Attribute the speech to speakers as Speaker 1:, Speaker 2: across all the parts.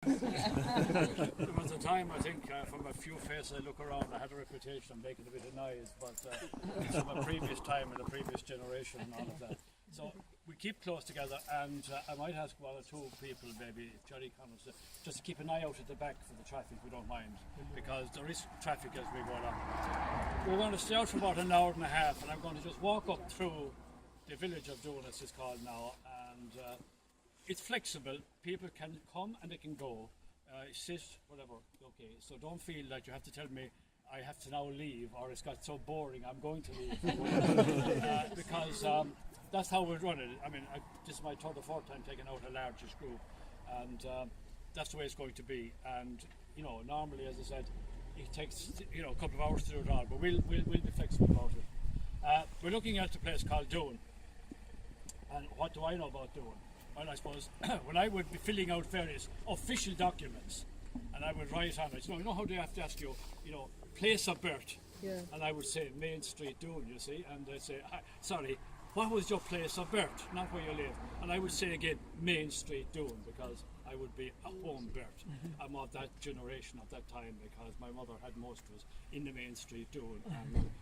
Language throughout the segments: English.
Speaker 1: There was a time, I think, from a few faces I look around, I had a reputation of making a bit of noise, but it's from a previous time and a previous generation and all of that. So we keep close together, and I might ask one or two people, maybe Jerry Connors, just to keep an eye out at the back for the traffic, we don't mind, because there is traffic as we go along. We're going to stay out for about an hour and a half, and I'm going to just walk up through the village of Doon, as it's called now, and it's flexible. People can come and they can go, sit, whatever. Okay, so don't feel that you have to tell me I have to now leave, or it's got so boring I'm going to leave. Because that's how we run it. I mean, this is my third or fourth time taking out a largest group, and that's the way it's going to be. And you know, normally, as I said, it takes a couple of hours to do it all, but we'll be flexible about it. We're looking at a place called Doon, and what do I know about Doon? Well, I suppose when I would be filling out various official documents, and I would write on it, you know how they have to ask you, place of birth, and I would say Main Street, Doon, you see, and they'd say, sorry, what was your place of birth, not where you live? And I would say again, Main Street, Doon, because I would be a home birth. I'm of that generation of that time, because my mother had most of us in the Main Street, Doon,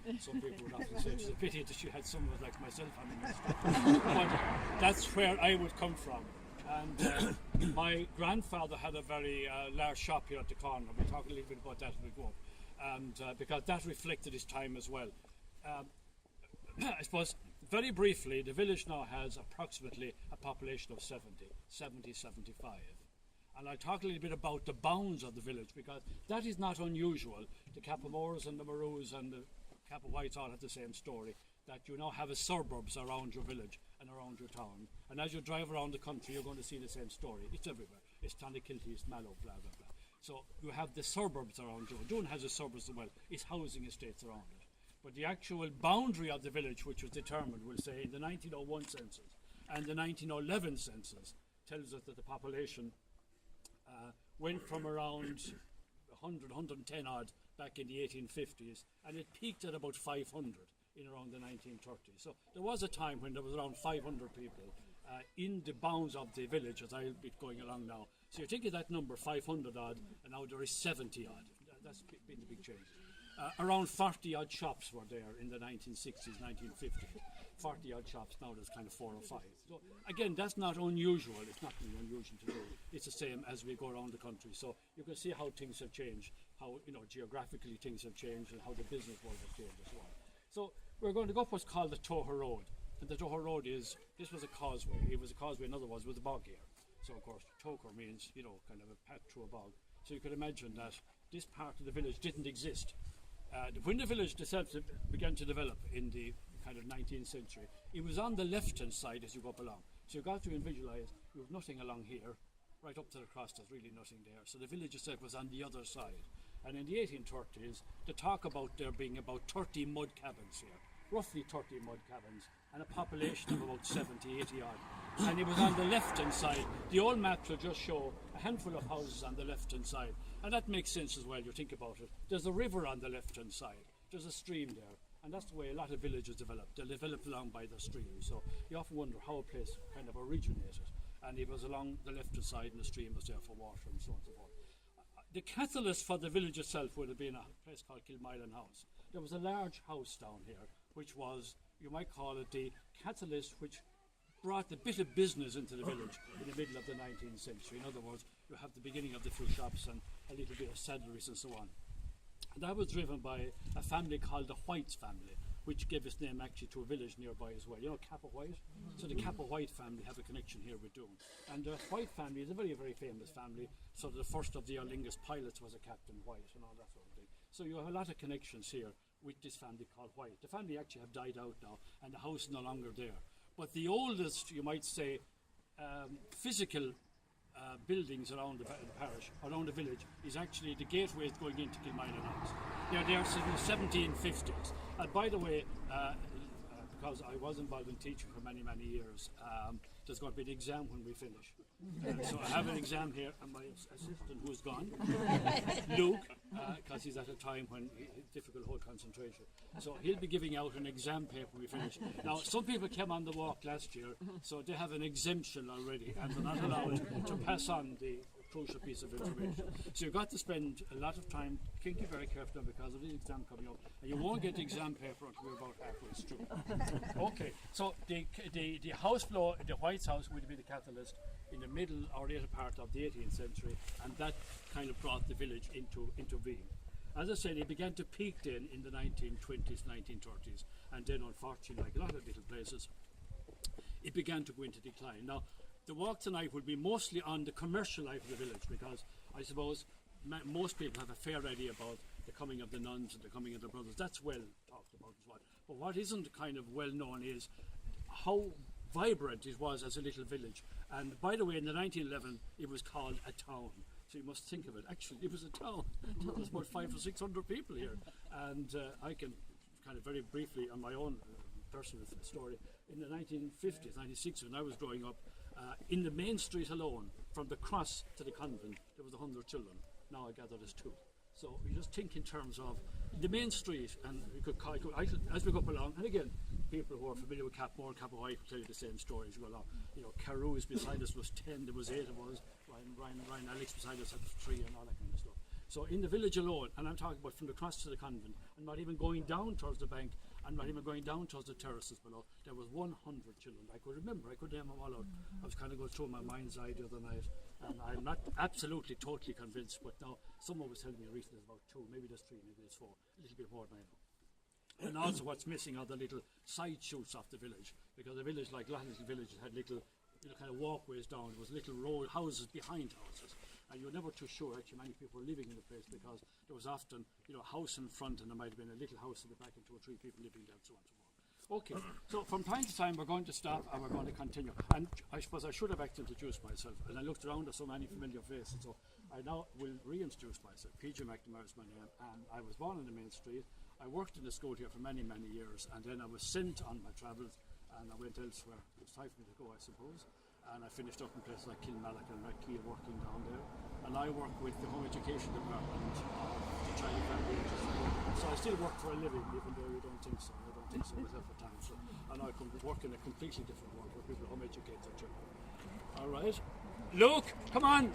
Speaker 1: and some people would often say it's a pity that she had some of us like myself on the Main Street. But that's where I would come from. And my grandfather had a very large shop here at the corner. We'll talk a little bit about that as we go, and because that reflected his time as well. I suppose, very briefly, the village now has approximately a population of 75. And I'll talk a little bit about the bounds of the village, because that is not unusual. The Cappamores and the Maroos and the Kappa Whites all have the same story, that you now have a suburbs around your village and around your town. And as you drive around the country, you're going to see the same story. It's everywhere. It's Clonakilty, it's Mallow, blah, blah, blah. So you have the suburbs around Doon. Doon has a suburbs as well. It's housing estates around it. But the actual boundary of the village, which was determined, we'll say, in the 1901 census and the 1911 census, tells us that the population went from around 100, 110 odd back in the 1850s, and it peaked at about 500 in around the 1930s. So there was a time when there was around 500 people in the bounds of the village, as I'll be going along now. So you think of that number, 500 odd, and now there is 70 odd. That's been the big change. Around 40 odd shops were there in the 1960s, 1950s. 40 odd shops, now there's kind of 4 or 5. So again, that's not unusual. It's not really unusual to do. It's the same as we go around the country. So you can see how things have changed, how geographically things have changed, and how the business world has changed as well. So we're going to go up what's called the tour Road. And the tour Road this was a causeway. It was a causeway, in other words, with a bog here. So of course, toker means, kind of a path through a bog. So you can imagine that this part of the village didn't exist. When the village itself began to develop in the kind of 19th century, it was on the left-hand side as you go up along. So you've got to visualise you have nothing along here, right up to the cross, there's really nothing there. So the village itself was on the other side. And in the 1830s, they talk about there being about 30 mud cabins here, roughly 30 mud cabins, and a population of about 70, 80 odd. And it was on the left-hand side. The old maps will just show a handful of houses on the left-hand side. And that makes sense as well, you think about it. There's a river on the left-hand side. There's a stream there. And that's the way a lot of villages developed. They developed along by the stream. So you often wonder how a place kind of originated. And it was along the left-hand side, and the stream was there for water and so on and so forth. The catalyst for the village itself would have been a place called Kilmylan House. There was a large house down here, which was, you might call it the catalyst which brought a bit of business into the village in the middle of the 19th century. In other words, you have the beginning of the fruit shops and a little bit of saddleries and so on. And that was driven by a family called the Whites family, which gave its name actually to a village nearby as well. You know Kappa White? So the Kappa White family have a connection here with Doon. And the White family is a very, very famous family. So the first of the Aer Lingus pilots was a Captain White and all that sort of thing. So you have a lot of connections here with this family called White. The family actually have died out now, and the house is no longer there. But the oldest, you might say, physical buildings around the parish, around the village, is actually the gateways going into Kilmylan House. They're there since the 1750s. And by the way, because I was involved in teaching for many, many years, there's going to be an exam when we finish. So I have an exam here, and my assistant, who's gone, Luke, because he's at a time when it's difficult to hold concentration. So he'll be giving out an exam paper when we finish. Now, some people came on the walk last year, so they have an exemption already, and they're not allowed to pass on the crucial piece of information. So you've got to spend a lot of time thinking very carefully because of the exam coming up, and you won't get the exam paper until we're about halfway through. Okay, so the house below, the White's house, would be the catalyst in the middle or later part of the 18th century, and that kind of brought the village into being. As I said, it began to peak then in the 1920s, 1930s, and then unfortunately, like a lot of little places, it began to go into decline. Now, the walk tonight will be mostly on the commercial life of the village, because I suppose most people have a fair idea about the coming of the nuns and the coming of the brothers. That's well talked about as well. But what isn't kind of well known is how vibrant it was as a little village. And by the way, in the 1911, it was called a town. So you must think of it. Actually, it was a town. There was about 500 or 600 people here. And I can kind of very briefly on my own personal story. In the 1950s, 1960s, when I was growing up, in the main street alone, from the cross to the convent, there was 100 children. Now I gather there's 2. So you just think in terms of the main street, and we could as we go up along, and again, people who are familiar with Capmore and Capawhite will tell you the same story as you go along. You know, Carews beside us was 10, there was 8 of us, Ryan Alex beside us had 3 and all that kind of stuff. So in the village alone, and I'm talking about from the cross to the convent, and not even going down towards the bank, and not even going down towards the terraces below, there was 100 children. I could remember, I could name them all out. I was kind of going through my mind's eye the other night, and I'm not absolutely totally convinced, but now someone was telling me recently there's about 2, maybe there's 3, maybe there's 4, a little bit more than I know. And also what's missing are the little side shoots off the village, because the village, like a lot of little villages, had little kind of walkways down. There was little row houses behind houses, and you were never too sure actually many people were living in the place, because there was often, you know, a house in front and there might have been a little house in the back and 2 or 3 people living there and so on and so forth. Okay, so from time to time we're going to stop and we're going to continue. And I suppose I should have actually introduced myself, and I looked around at so many familiar faces, so I now will reintroduce myself. PJ McNamara is my name, and I was born in the main street. I worked in the school here for many, many years, and then I was sent on my travels and I went elsewhere. It was time for me to go, I suppose. And I finished up in places like Kilmallock and Rathkeale, working down there. And I work with the home education department of the child and family agency. So I still work for a living, even though you don't think so. I don't think so myself at times. So, and I can work in a completely different world where people home educate their children. All right. Luke, come on.